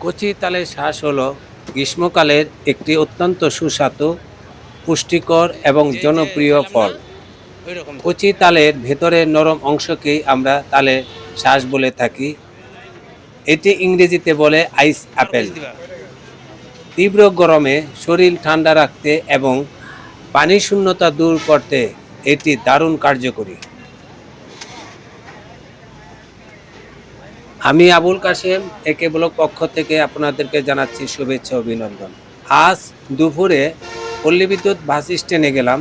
কচি তালের শাঁস হলো গ্রীষ্মকালের একটি অত্যন্ত সুস্বাদু, পুষ্টিকর এবং জনপ্রিয় ফল। কচি তালের ভেতরের নরম অংশকেই আমরা তালের শাঁস বলে থাকি। এটি ইংরেজিতে বলে আইস আপেল। তীব্র গরমে শরীর ঠান্ডা রাখতে এবং পানি শূন্যতা দূর করতে এটি দারুণ কার্যকরী। আমি আবুল কাশেম একে ব্লক পক্ষ থেকে আপনাদেরকে জানাচ্ছি শুভেচ্ছা অভিনন্দন। আজ দুপুরে পল্লী বিদ্যুৎ বাস স্ট্যান্ডে গেলাম,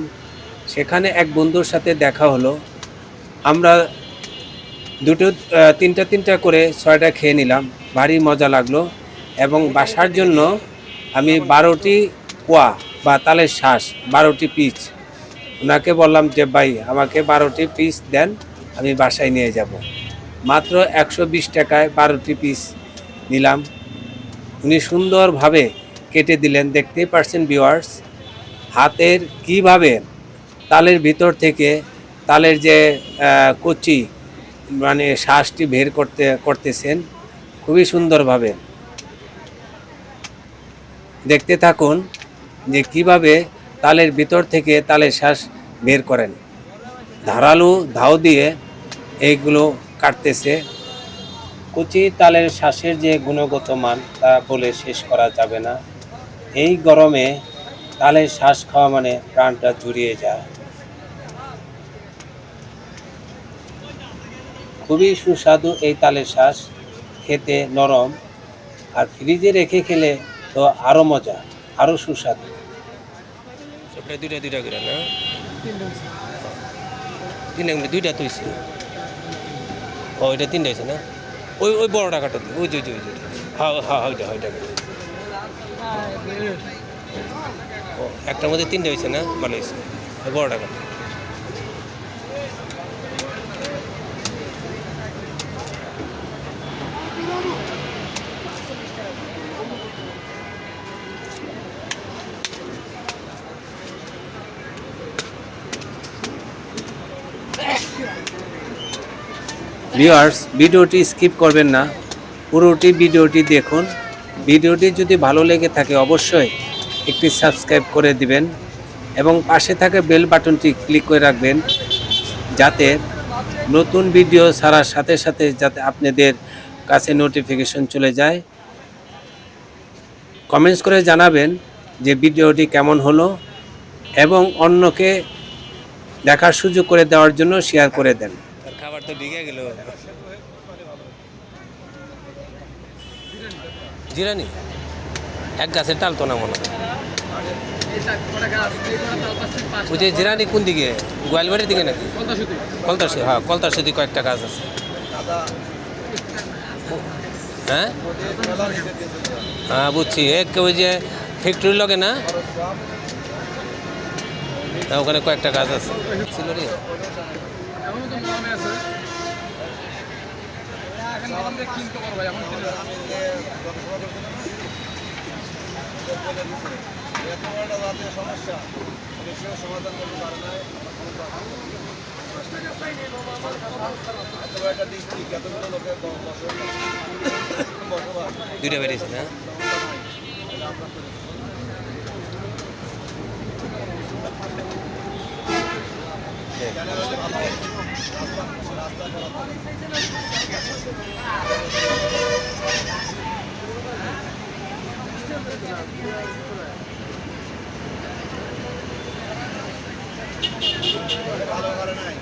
সেখানে এক বন্ধুর সাথে দেখা হলো। আমরা তিনটা করে 6টা খেয়ে নিলাম, ভারী মজা লাগলো। এবং বাসার জন্য আমি 12টি কোয়া বা তালের শাঁস 12টি পিস ওনাকে বললাম যে ভাই আমাকে 12টি পিস দেন, আমি বাসায় নিয়ে যাব। মাত্র 120 টাকায় 12টি পিস নিলাম। উনি সুন্দরভাবে কেটে দিলেন, দেখতেই পারছেন ভিউয়ার্স, হাতের কিভাবে তালের ভিতর থেকে তালের যে কচি মানে শ্বাসটি বের করতেছেন খুবই সুন্দরভাবে। দেখতে থাকুন যে কিভাবে তালের ভিতর থেকে তালের শ্বাস বের করেন। ধারালো ধাও দিয়ে এইগুলো কাটতেছে। কচি তালের শ্বাসের যে গুণগত মান তা বলে শেষ করা যাবে না। এই গরমে তালের শ্বাস খাওয়া মানে প্রাণটা জুড়িয়ে যায়। খুবই সুস্বাদু এই তালের শ্বাস, খেতে নরম, আর ফ্রিজে রেখে খেলে তো আরও মজা, আরও সুস্বাদু। দুইটা করে না, দুইটা তুইছি। ও ওইটা 3টা হয়েছে না, ওই বড় টাকাটা দিই, ওই যে হ্যাঁ হ্যাঁ ওইটা ও একটার মধ্যে 3টা হয়েছে না, ভালো হয়েছে, ওই বড় টাকাটা। ভিউয়ার্স, ভিডিওটি স্কিপ করবেন না, পুরোটি ভিডিওটি দেখুন। ভিডিওটি যদি ভালো লেগে থাকে অবশ্যই একটি সাবস্ক্রাইব করে দিবেন এবং পাশে থাকা বেল বাটনটি ক্লিক করে রাখবেন, যাতে নতুন ভিডিও ছাড়ার সাথে সাথে যাতে আপনাদের কাছে নোটিফিকেশন চলে যায়। কমেন্টস করে জানাবেন যে ভিডিওটি কেমন হলো এবং অন্যকে দেখার সুযোগ করে দেওয়ার জন্য শেয়ার করে দেন। খাবার তো ঢিকে গেল। জিরানি এক গাছের তাল তো না মনে হয়। ওই যে জিরানি কোন দিকে, গোয়ালবাড়ির দিকে নাকি? কলতারসি, হ্যাঁ কলতারসি কয়েকটা গাছ আছে। হ্যাঁ হ্যাঁ বুঝছি, ওই যে ফ্যাক্টরির লগে না, ওখানে কয়েকটা গাছ আছে। ছিল রে দুইটা বেরিয়েছে না। ভালো করে নাই।